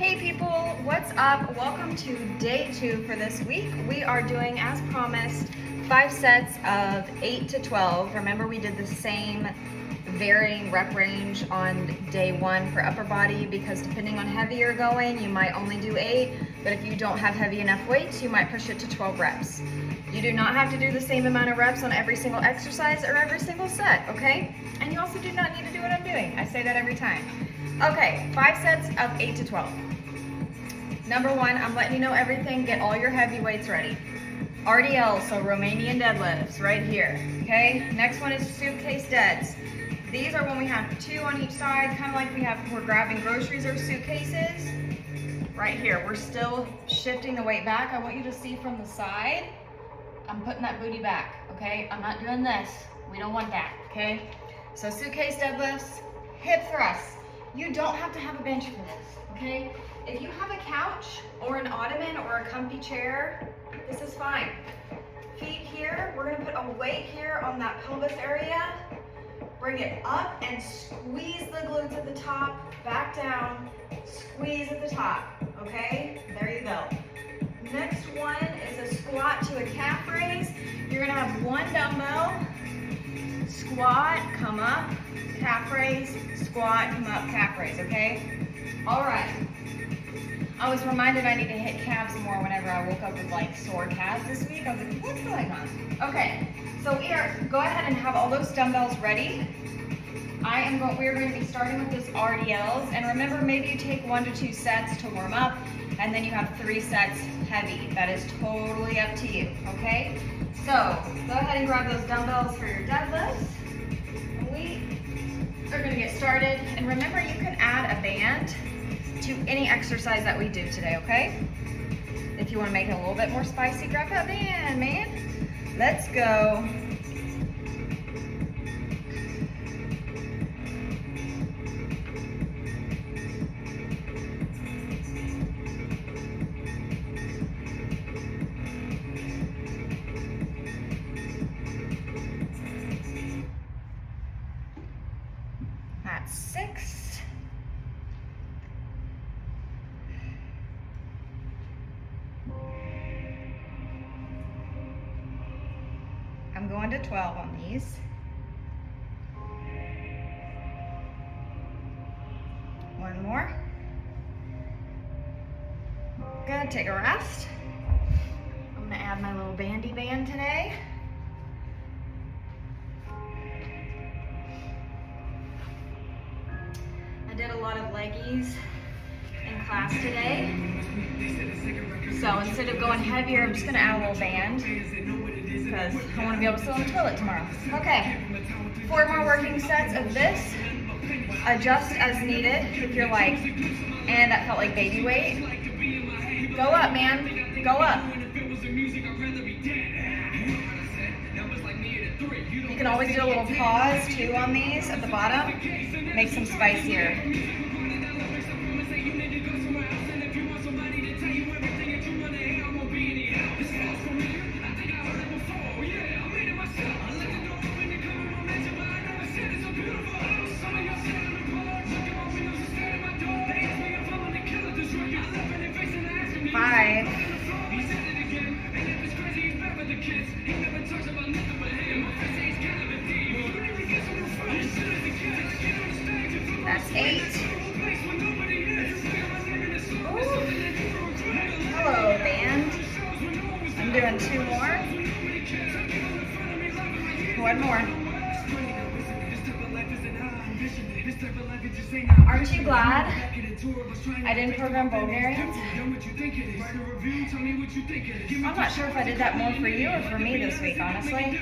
Hey people, what's up? Welcome to day 2 for this week. We are doing, as promised, 5 sets of 8 to 12. Remember, we did the same varying rep range on day 1 for upper body because depending on heavy you're going, you might only do 8, but if you don't have heavy enough weights, you might push it to 12 reps. You do not have to do the same amount of reps on every single exercise or every single set, okay? And you also do not need to do what I'm doing. I say that every time. Okay, 5 sets of 8 to 12. Number 1, I'm letting you know everything. Get all your heavy weights ready. RDL, so Romanian deadlifts, right here, okay? Next one is suitcase deads. These are when we have 2 on each side, kind of like we're grabbing groceries or suitcases. Right here, we're still shifting the weight back. I want you to see from the side, I'm putting that booty back, okay? I'm not doing this. We don't want that, okay? So suitcase deadlifts, hip thrusts. You don't have to have a bench for this, okay? If you have a couch or an ottoman or a comfy chair, this is fine. Feet here, we're gonna put a weight here on that pelvis area. Bring it up and squeeze the glutes at the top, back down, squeeze at the top, okay? There you go. Next one is a squat to a calf raise. You're gonna have 1 dumbbell, squat, come up, calf raise, squat, come up, calf raise, okay? All right. I was reminded I need to hit calves more whenever I woke up with like sore calves this week. I was like, what's going on? Okay, so go ahead and have all those dumbbells ready. We're going to be starting with those RDLs. And remember, maybe you take 1 to 2 sets to warm up, and then you have 3 sets heavy. That is totally up to you, okay? So go ahead and grab those dumbbells for your deadlifts. We are going to get started. And remember, you can add a band to any exercise that we do today, okay? If you want to make it a little bit more spicy, grab that band, man. Let's go. That's 6. I'm going to 12 on these. 1 more. Gonna take a rest. I'm gonna add my little bandy band today. I did a lot of leggies in class today. So instead of going heavier, I'm just gonna add a little band because I want to be able to sit on the toilet tomorrow. Okay, 4 more working sets of this. Adjust as needed. If you're like, and that felt like baby weight, go up, man, go up. You can always do a little pause too on these at the bottom. Makes them spicier. That's 8. Ooh. Hello, band. I'm doing 2 more. 1 more. Aren't you glad I didn't program Bulgarians? I'm not sure if I did that more for you or for me this week, honestly.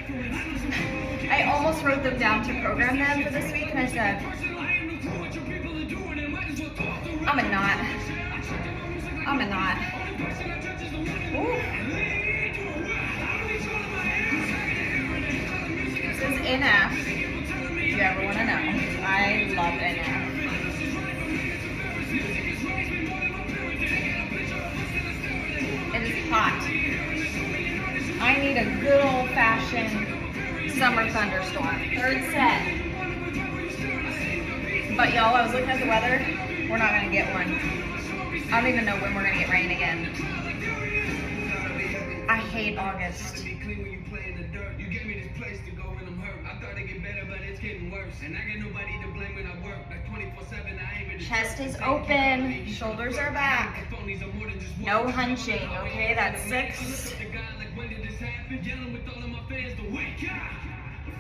I almost wrote them down to program them for this week, and I said, I'm a knot. Ooh. This is NF, if you ever want to know. I love NF. It is hot. I need a good old-fashioned summer thunderstorm. 3rd set. But y'all, I was looking at the weather. We're not gonna get one. I don't even know when we're gonna get rain again. I hate August. Chest is open, shoulders are back. No hunching, okay? That's 6.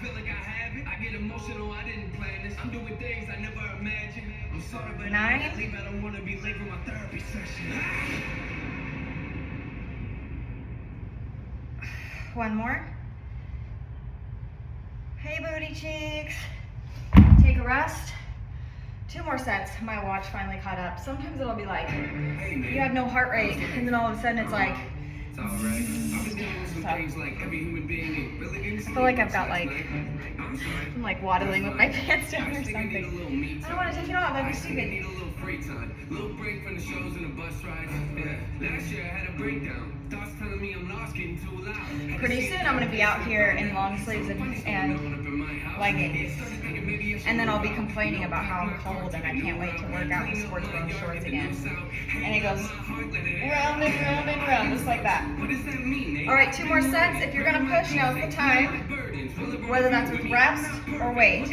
Feel like I have it. I get emotional. I didn't plan this. I'm doing things I never imagined. I'm sorry, but 9. I don't want to be late for my therapy session. One more. Hey, booty cheeks. Take a rest. 2 more sets. My watch finally caught up. Sometimes it'll be like, you have no heart rate, and then all of a sudden it's like, It's all right. I was dealing with some things like every human being. I feel like I've got like, I'm like waddling with my pants down or something. I don't want to take it off. That'd be stupid. Need a little free time, little break from the shows and the bus rides. Yeah. Last year I had a breakdown. Thoughts telling me I'm lost, getting too loud. Pretty soon I'm gonna be out here in long sleeves and leggings, and then I'll be complaining about how I'm cold and I can't wait to work out in sportswear shorts again. And it goes round and round and round, just like that. All right, 2 more sets. If you're gonna push, now's the time. Whether that's with reps or weight.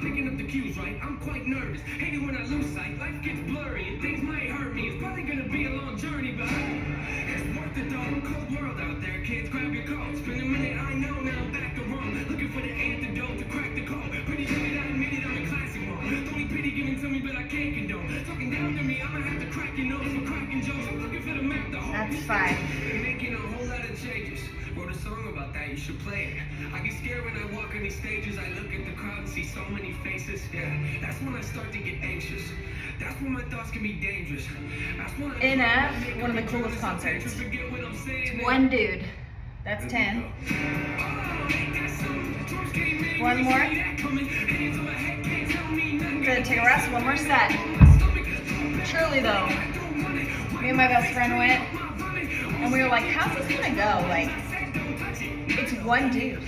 Picking up the cues, right? I'm quite nervous. Hate it when I lose sight. Life gets blurry and things might hurt me. It's probably gonna be a long journey, but it's worth it though. Cold world out there, kids. Grab your coats. Been a minute, I know. Now I'm back to Rome. Looking for the antidote to crack the code. Pretty good, I admit it. I'm in classic mode. Only pity given to me, but I can't condone. Talking down to me, I'ma have to crack your nose for cracking jokes. I'm looking for the map, the whole. That's 5. Making a whole lot of changes. Wrote a song about that, you should play it. I get scared when I walk on these stages. I look at the crowd and see so many faces. Yeah, that's when I start to get anxious. That's when my thoughts can be dangerous. That's when NF, one of the coolest concerts. It's one dude. That's 10. One more. Good, take a rest, 1 more set. Truly though, me and my best friend went, and we were like, how's this gonna go? Like, it's one dude.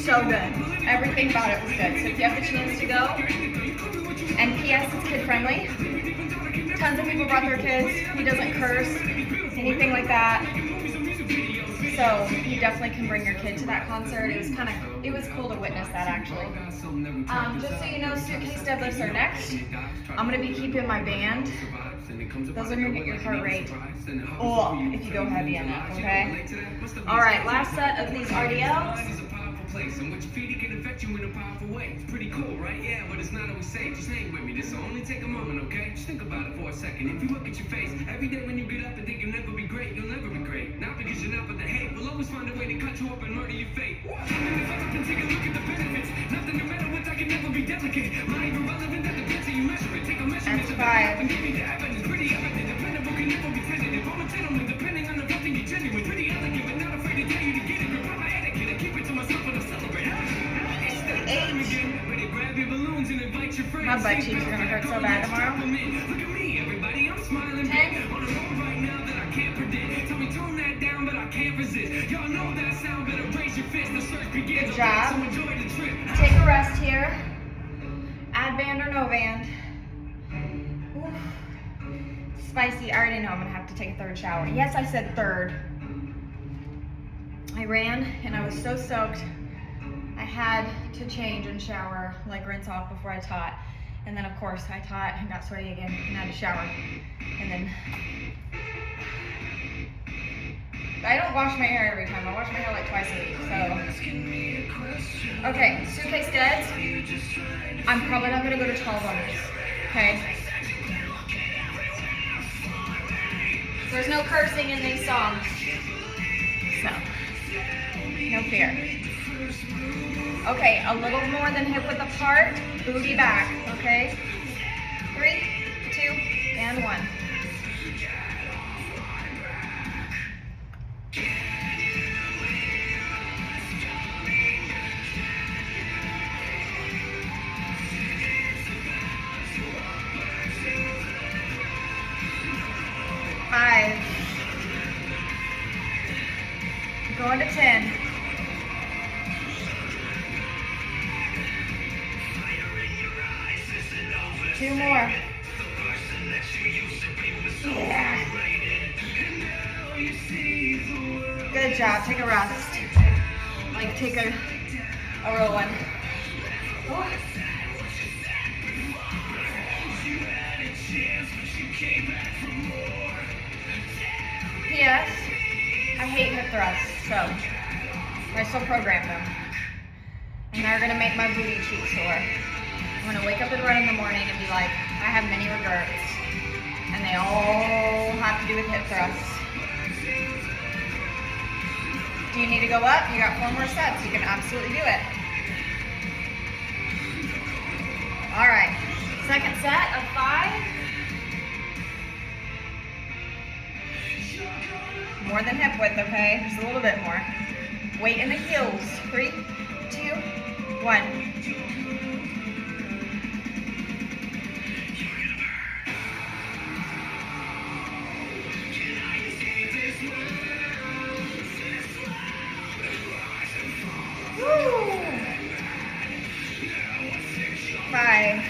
So good. Everything about it was good. So if you have the chance to go, and P.S. it's kid friendly. Tons of people brought their kids. He doesn't curse, anything like that. So you definitely can bring your kid to that concert. It was cool to witness that actually. Just so you know, suitcase deadlifts are next. I'm gonna be keeping my band. Those are gonna get your heart rate up if you go heavy enough, okay? All right, last set of these RDLs. In which feet can affect you in a powerful way. It's pretty cool, right? Yeah, but it's not always safe. Just hang with me. This will only take a moment, okay? Just think about it for a second. If you look at your face, every day when you get up and think you'll never be great, you'll never be great. Not because you're not, but the hate will always find a way to cut you up and murder your fate. And if I can take a look at the benefits, nothing no matter what, I can never be delicate. Not even relevant at the picture you measure it. Take a measurement of it and give me the evidence. Pretty evident, dependable can never be tentative. I'm a gentleman, depending on the something you're genuine. Pretty elegant, but not afraid to tell you to get it. Grab my etiquette and keep it to myself when I celebrate. My butt cheeks are gonna hurt so bad tomorrow. 10. Good job. Take a rest here. Add band or no band. Oof. Spicy. I already know I'm gonna have to take a 3rd shower. Yes, I said 3rd. I ran and I was so soaked. I had to change and shower, like rinse off before I taught. And then of course I taught and got sweaty again and had to shower. And then I don't wash my hair every time. I wash my hair like twice a week, so. Okay, suitcase deads. I'm probably not gonna go to 12 on this, okay? There's no cursing in these songs, so no fear. Okay, a little more than hip width apart, booty back, okay? 3, 2, and 1. Five. Going to 10. 2 more. Yeah. Good job. Take a rest. Like take a real one. Oh. P.S. I hate hip thrusts, so I still program them. And they're gonna make my booty cheeks sore. I'm gonna wake up and run in the morning and be like, I have many regrets. And they all have to do with hip thrusts. Do you need to go up? You got 4 more sets. You can absolutely do it. All right, second set of 5. More than hip width, okay? Just a little bit more. Weight in the heels. 3, 2, 1. Woo! 5,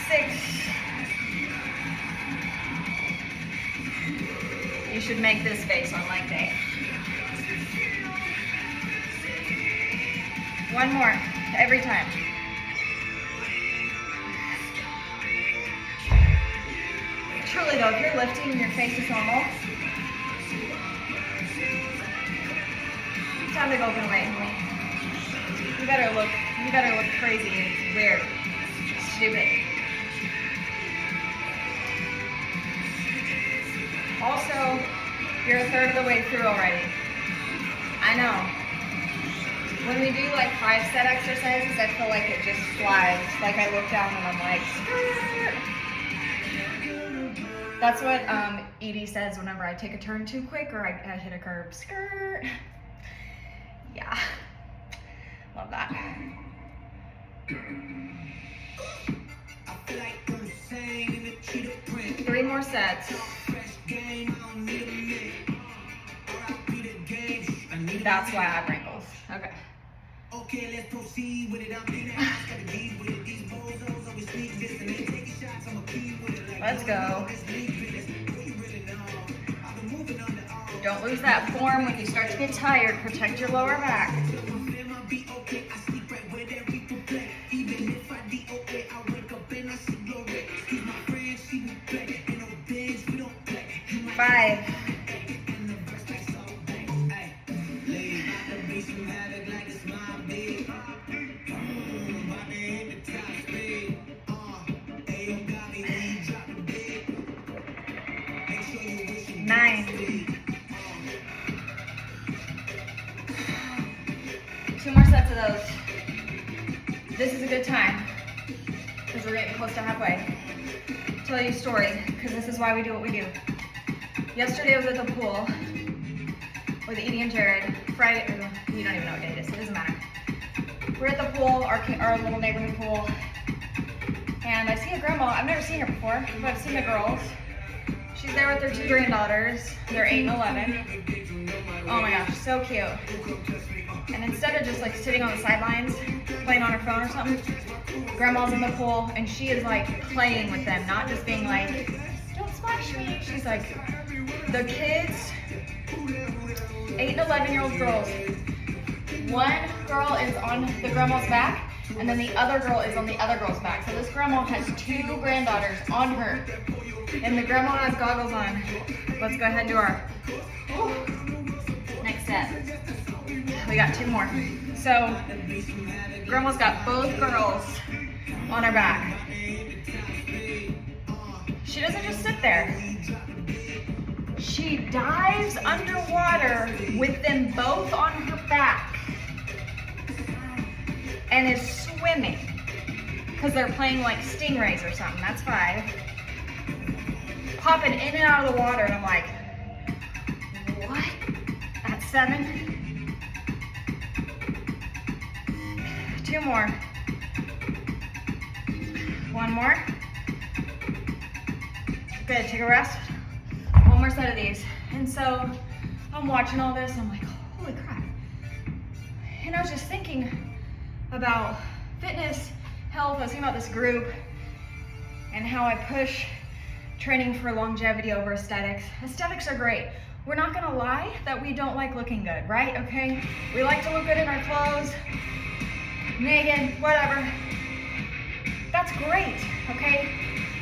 6. You should make this face on leg day. 1 more, every time. Truly though, if you're lifting and your face is normal, it's time to go open away, homie. You better look crazy. It's weird. Stupid. Also, you're a third of the way through already. I know. When we do like 5-set exercises, I feel like it just flies. Like I look down and I'm like, skirt. That's what Edie says whenever I take a turn too quick or I hit a curve. Skirt. Yeah. Love that. 3 more sets. That's why I have wrinkles. Okay. Okay, let's proceed with it. Let's go. Don't lose that form when you start to get tired. Protect your lower back. 5. 9. 2 more sets of those. This is a good time because we're getting close to halfway. Tell you a story because this is why we do what we do. Yesterday I was at the pool with Edie and Jared. Friday, you don't even know what day it is, so it doesn't matter. We're at the pool, our little neighborhood pool, and I see a grandma. I've never seen her before, but I've seen the girls. She's there with their 2 granddaughters. They're 8 and 11. Oh my gosh, so cute. And instead of just like sitting on the sidelines, playing on her phone or something, grandma's in the pool and she is like playing with them, not just being like, don't splash me. She's like, the kids, 8 and 11-year-old girls, one girl is on the grandma's back and then the other girl is on the other girl's back. So this grandma has 2 granddaughters on her and the grandma has goggles on. Let's go ahead and do our next set. We got 2 more. So grandma's got both girls on her back. She doesn't just sit there. She dives underwater with them both on her back and is swimming because they're playing like stingrays or something. That's 5. Popping in and out of the water and I'm like, what? That's 7. 2 more. 1 more. Good, take a rest. 1 more set of these. And so I'm watching all this and I'm like, holy crap. And I was just thinking about fitness, health. I was thinking about this group and how I push training for longevity over aesthetics. Aesthetics are great. We're not gonna lie that we don't like looking good, right? Okay? We like to look good in our clothes, naked, whatever. That's great, okay?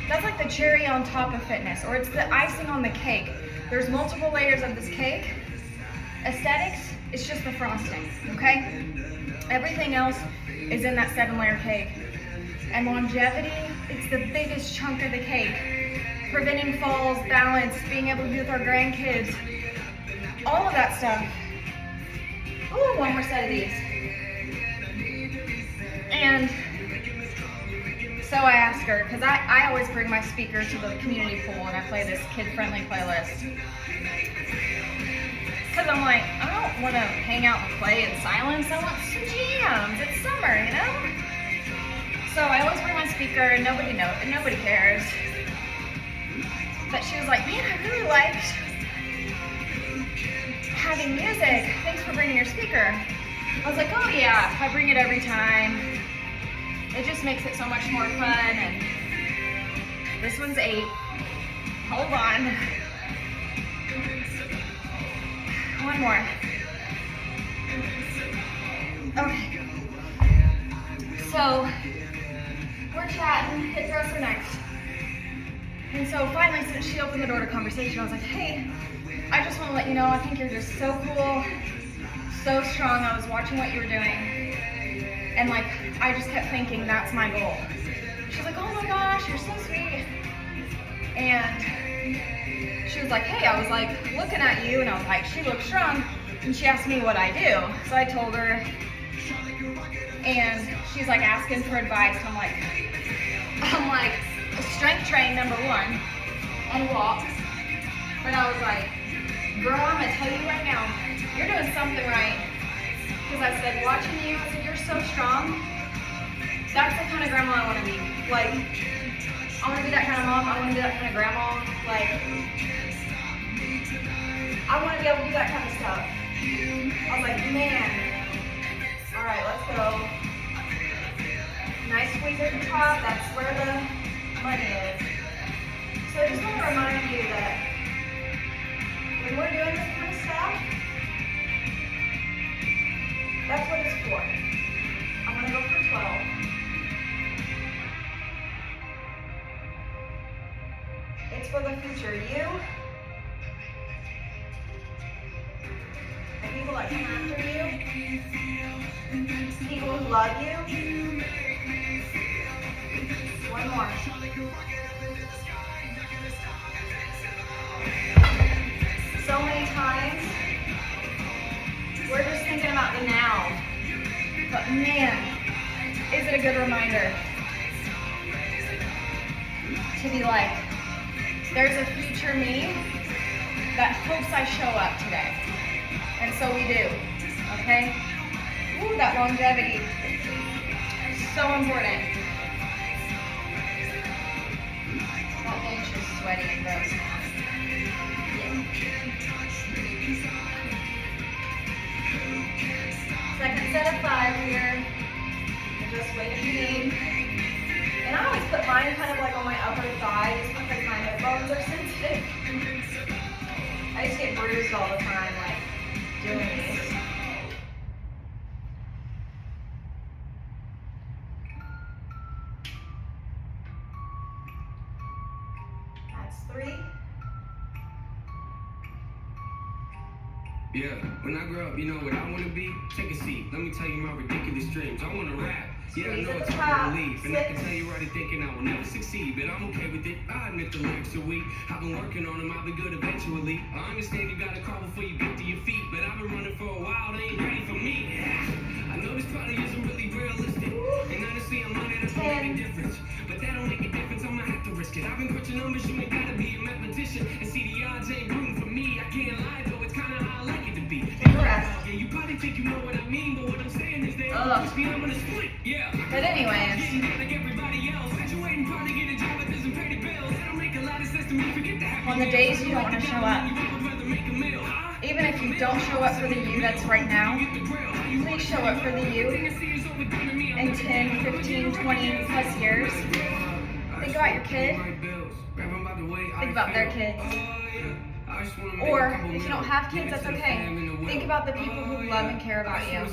That's like the cherry on top of fitness, or it's the icing on the cake. There's multiple layers of this cake. Aesthetics, it's just the frosting, okay? Everything else is in that 7-layer cake. And longevity, it's the biggest chunk of the cake. Preventing falls, balance, being able to be with our grandkids, all of that stuff. Ooh, one more set of these. And so I asked her, because I always bring my speaker to the community pool and I play this kid-friendly playlist. Because I'm like, I don't want to hang out and play in silence. I want some jams. It's summer, you know? So I always bring my speaker and nobody cares. But she was like, man, I really liked having music. Thanks for bringing your speaker. I was like, oh yeah, I bring it every time. It just makes it so much more fun. And this one's 8. Hold on. One more. Okay. So we're chatting, hit dresser next. And so finally, since she opened the door to conversation, I was like, hey, I just want to let you know, I think you're just so cool, so strong. I was watching what you were doing. And like, I just kept thinking, that's my goal. She's like, oh my gosh, you're so sweet. And she was like, hey, I was like looking at you and I was like, she looks strong. And she asked me what I do. So I told her, and she's like asking for advice. I'm like, strength train number 1 and walk. But I was like, girl, I'm gonna tell you right now, you're doing something right. Because I said, watching you, I said, you're so strong. That's the kind of grandma I want to be. Like, I want to be that kind of mom. I want to be that kind of grandma. Like, I want to be able to do that kind of stuff. I was like, man. All right, let's go. Nice squeeze at the top. That's where the money is. So I just want to remind you that when we're doing this kind of stuff, that's what it's for. I'm going to go for 12. It's for the future. You, the people that come after you, people who love you. One more. So many times, we're just thinking about the now. But man, is it a good reminder to be like, there's a future me that hopes I show up today. And so we do, okay? Ooh, that longevity, so important. That bench is sweaty and gross now. Second set of 5 here. Just wait a few. And I always put mine kind of like on my upper thigh just because my hip bones are sensitive. I just get bruised all the time like doing these. That's 3. Yeah, when I grow up, you know what I want to be? Take a seat, let me tell you my ridiculous dreams. I want to rap. Yeah, I know it's hard to believe, and I can tell you already thinking I will never succeed, but I'm okay with it. I admit the lyrics are weak. I've been working on them, I'll be good eventually. I understand you gotta crawl before you get to your feet, but I've been running for a while, they ain't ready for me. I know this probably isn't really realistic, and honestly, I'm learning that's gonna make a difference. But that don't make a difference, I'm gonna have to risk it. I've been crunching numbers, you ain't gotta be a mathematician, and see the odds ain't rooting for me. I can't lie though, it's kinda how I like it to be. Yeah, you probably think you know what I mean, but what I'm saying is that I'm gonna split. Yeah. But anyways, on the days you don't want to show up, even if you don't show up for the you that's right now, please show up for the you until 10, 15, 20 plus years. Think about your kid. Think about their kids. Or if you don't have kids, that's okay. Think about the people who love and care about you.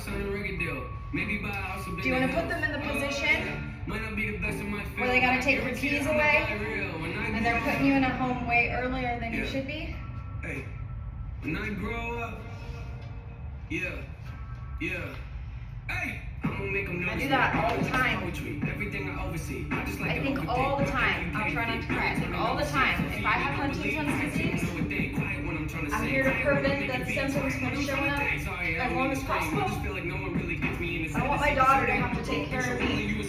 Do you want to put them in the position where they gotta take your keys away and they're putting you in a home way earlier than you should be? Hey, when I grow up, yeah, hey, I'm gonna make them know. I do that all the time. Everything I oversee. I just like I think all the time. I'll try not to cry. I think all the time. If I have Huntington's disease, I'm here to prevent the symptoms from showing up as long as possible. I don't want my daughter to have to take care of me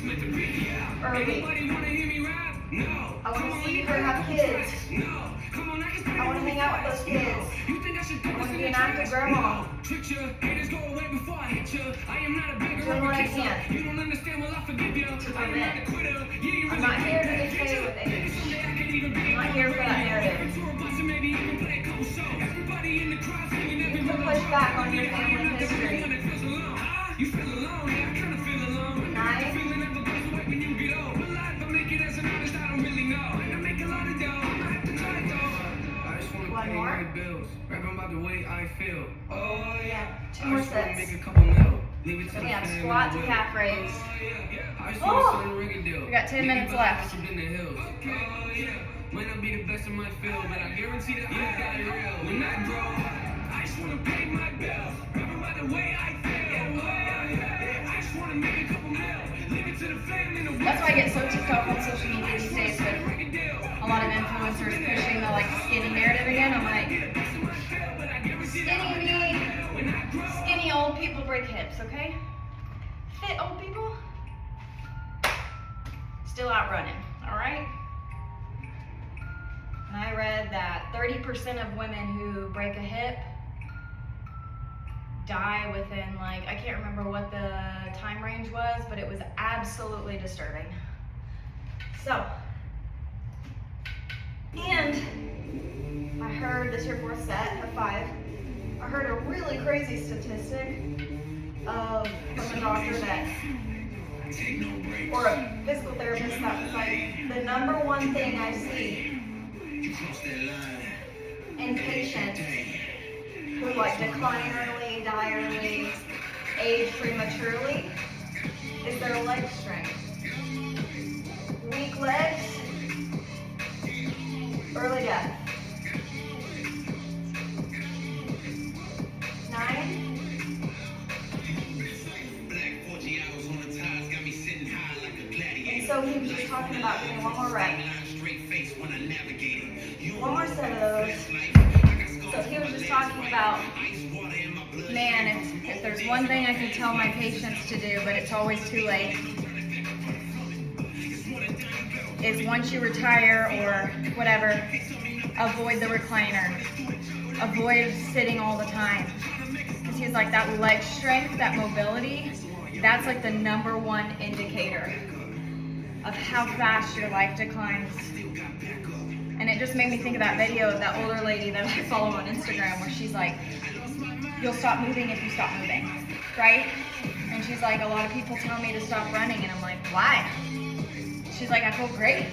early. I want to see her have kids. I want to hang out with those kids. I want to be an active grandma. Doing what I can to prevent. I'm not here to dictate with age. I'm not here for that narrative. You can push back on your family history. 9. One more. Oh yeah. 2 more sets. So we have squat to calf raise. Oh! We got 10 minutes left. Might not be the best in my field, but I guarantee that I got it real. When I grow up, I just wanna pay my bills. Rapping by the way I feel. I just wanna make a couple mil. Leave it to the family. That's why I get so ticked off on social media these days with a lot of influencers pushing the like skinny narrative again. I'm like, skinny old people break hips, okay? Fit old people, still out running, all right? And I read that 30% of women who break a hip die within like, I can't remember what the time range was, but it was absolutely disturbing. So, and I heard, this is your 4th set of 5, I heard a really crazy statistic from a doctor that, or a physical therapist that was like, the number one thing I see in patients who like decline early, die early, age prematurely, is their leg strength. Weak legs, early death. 9. And so he was just talking about doing one more rep. One more set of those. So he was just talking about, man, if there's one thing I can tell my patients to do, but it's always too late, is once you retire or whatever, avoid the recliner. Avoid sitting all the time. Because he's like, that leg strength, that mobility, that's like the number one indicator of how fast your life declines. And it just made me think of that video of that older lady that I follow on Instagram where she's like, you'll stop moving if you stop moving, right? And she's like, a lot of people tell me to stop running, and I'm like, why? She's like, I feel great.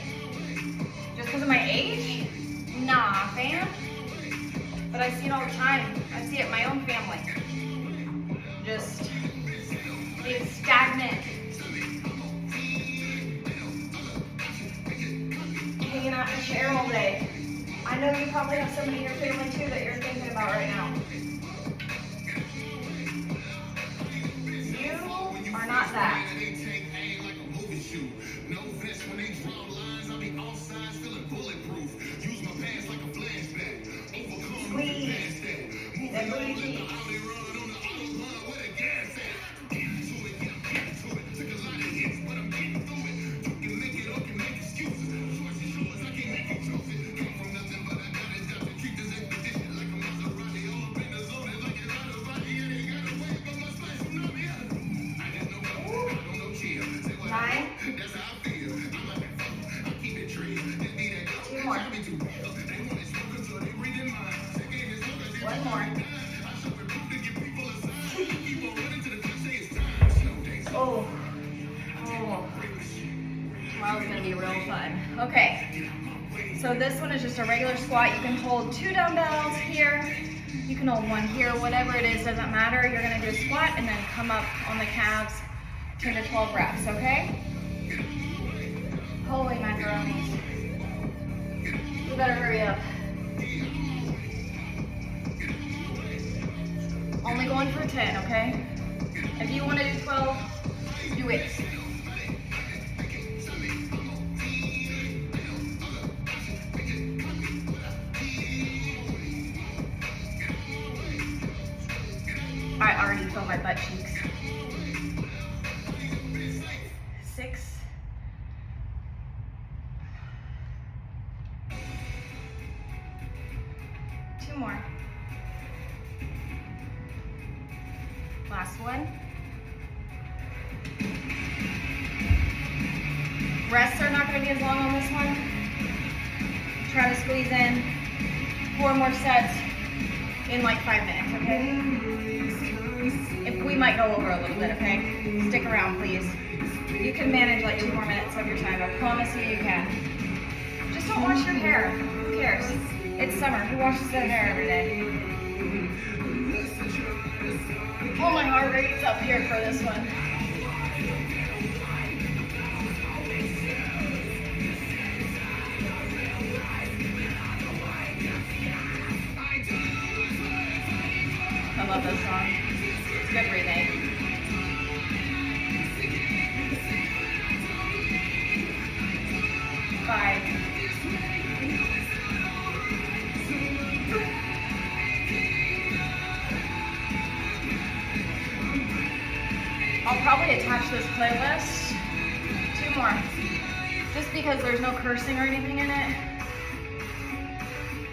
Just because of my age? Nah, fam. But I see it all the time. I see it in my own family. Just being stagnant. Hanging out in a chair all day. I know you probably have somebody in your family too that you're thinking about right now. You are not that. Squeeze. Then booty. One more. Oh Tomorrow's gonna be real fun. Okay, so this one is just a regular squat. You can hold 2 dumbbells here. You can hold 1 here, whatever it is, doesn't matter. You're gonna do a squat and then come up on the calves, 10 to 12 reps, okay? Holy macaronis. You better hurry up. Only going for 10, okay? If you wanna do 12, do it. I already feel my butt cheeks. 6. Two more. Last one. Rests are not going to be as long on this one. Try to squeeze in 4 more sets in like 5 minutes, okay? If we might go over a little bit, okay? Stick around, please. You can manage like 2 more minutes of your time. I promise you, you can. Just don't wash your hair. Who cares? It's summer. Who washes their hair every day? Oh, my heart rate's up here for this one. I love this song. It's a good remake. Five. I'll probably attach this playlist. 2 more. Just because there's no cursing or anything in it.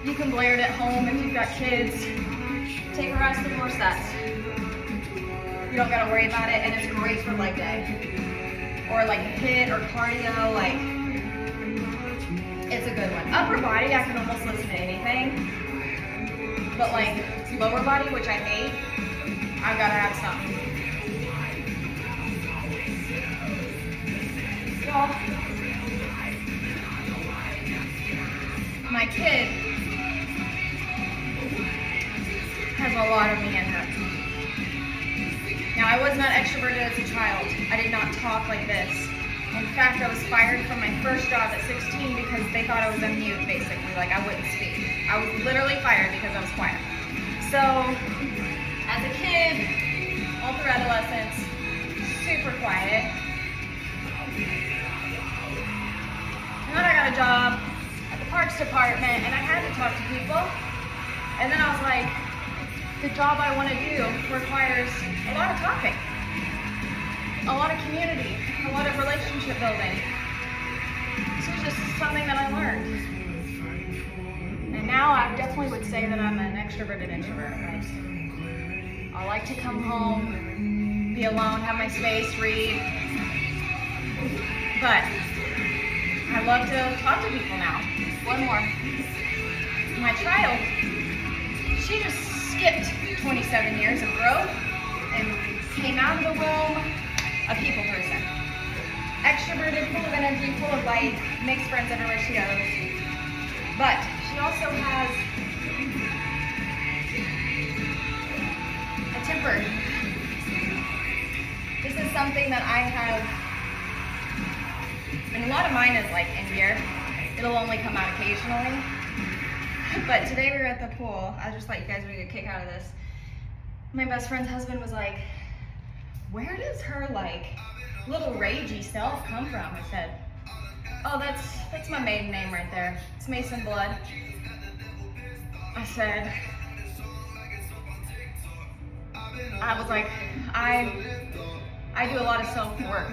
You can blare it at home if you've got kids. Take a rest of 4 sets. You don't gotta worry about it, and it's great for leg day. Or like a HIIT or cardio, like, it's a good one. Upper body, I can almost listen to anything. But like, lower body, which I hate, I've gotta have something. Well, my kid has a lot of me in her. Now, I was not extroverted as a child. I did not talk like this. In fact, I was fired from my first job at 16 because they thought I was a mute, basically, like I wouldn't speak. I was literally fired because I was quiet. So, as a kid, all through adolescence, super quiet. And then I got a job at the parks department, and I had to talk to people. And then I was like, the job I want to do requires a lot of talking, a lot of community, a lot of relationship building. This was just something that I learned. And now I definitely would say that I'm an extroverted introvert. Right? I like to come home, be alone, have my space, read. But I love to talk to people now. 1 more. My child, she just skipped 27 years of growth and came out of the womb a people person. Extroverted, full of energy, full of light, makes friends everywhere she goes. But she also has a temper. This is something that I have, and a lot of mine is like in here. It'll only come out occasionally. But today we were at the pool. I'll just let you guys get a kick out of this. My best friend's husband was like, where does her like little ragey self come from? I said, oh, that's my maiden name right there. It's Mason Blood. I said, I was like, I do a lot of self-work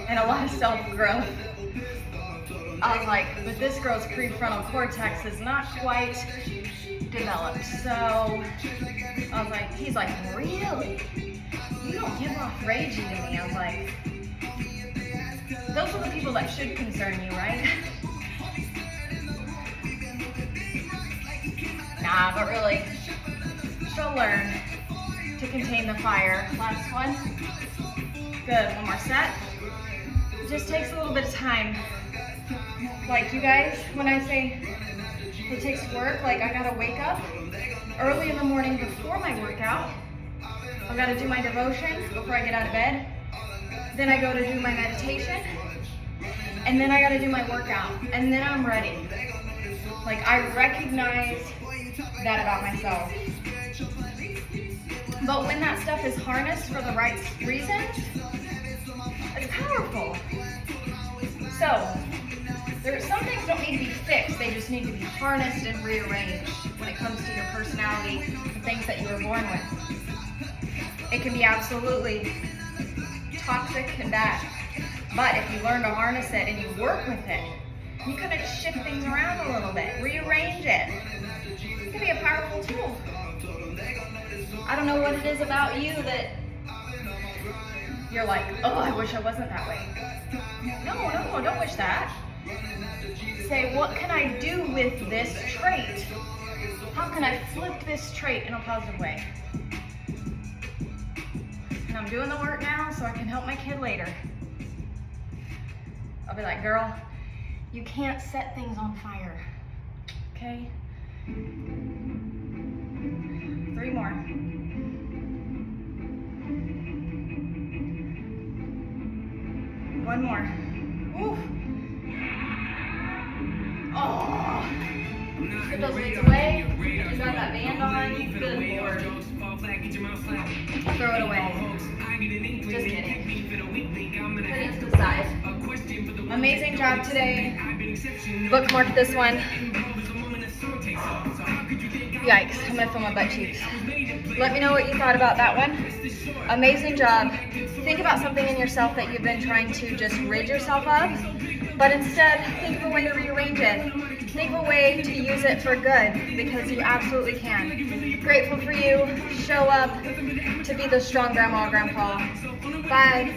and a lot of self-growth. I was like, but this girl's prefrontal cortex is not quite developed. So I was like, he's like, really? You don't give off ragey to me. I was like, those are the people that should concern you, right? Nah, but really, she'll learn to contain the fire. Last one. Good, 1 more set. It just takes a little bit of time. Like you guys, when I say it takes work, like I gotta wake up early in the morning before my workout. I gotta do my devotion before I get out of bed. Then I go to do my meditation. And then I gotta do my workout. And then I'm ready. Like I recognize that about myself. But when that stuff is harnessed for the right reasons, it's powerful. So, some things don't need to be fixed, they just need to be harnessed and rearranged when it comes to your personality and things that you were born with. It can be absolutely toxic and bad, but if you learn to harness it and you work with it, you can shift things around a little bit, rearrange it. It can be a powerful tool. I don't know what it is about you that you're like, oh, I wish I wasn't that way. No, don't wish that. Say, what can I do with this trait? How can I flip this trait in a positive way? And I'm doing the work now so I can help my kid later. I'll be like, girl, you can't set things on fire, okay? 3 more. One more. Oof. Oh. Get those weights away. If you got that band on, good Lord. Throw it away. Just kidding. Put it to the side. Amazing job today. Bookmark this one. Yikes, I'm gonna feel my butt cheeks. Let me know what you thought about that one. Amazing job. Think about something in yourself that you've been trying to just rid yourself of, but instead think of a way to rearrange it. Think of a way to use it for good, because you absolutely can. Grateful for you. Show up to be the strong grandma or grandpa. Bye.